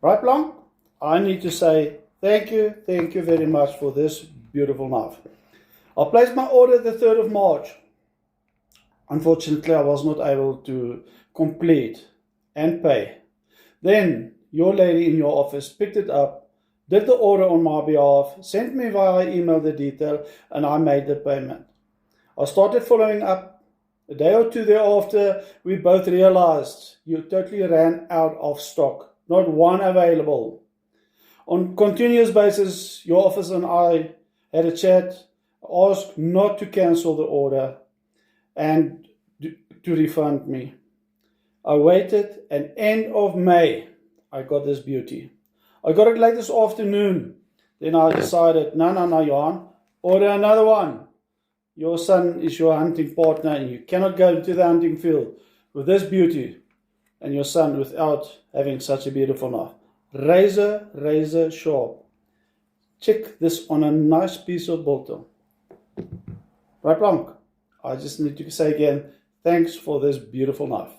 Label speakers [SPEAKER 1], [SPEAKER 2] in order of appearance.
[SPEAKER 1] Right, Blanc? I need to say thank you very much for this beautiful knife. I placed my order the 3rd of March. Unfortunately, I was not able to complete and pay. Then your lady in your office picked it up, did the order on my behalf, sent me via email the detail, and I made the payment. I started following up. A day or two thereafter, we both realized you totally ran out of stock. Not one available. On continuous basis, your office and I had a chat, asked not to cancel the order and to refund me. I waited, and end of May, I got this beauty. I got it late this afternoon. Then I decided, no, Johan, order another one. Your son is your hunting partner, and you cannot go into the hunting field with this beauty and your son without having such a beautiful knife. Razor sharp. Check this on a nice piece of biltong. Right, Blanc? I just need to say again, thanks for this beautiful knife.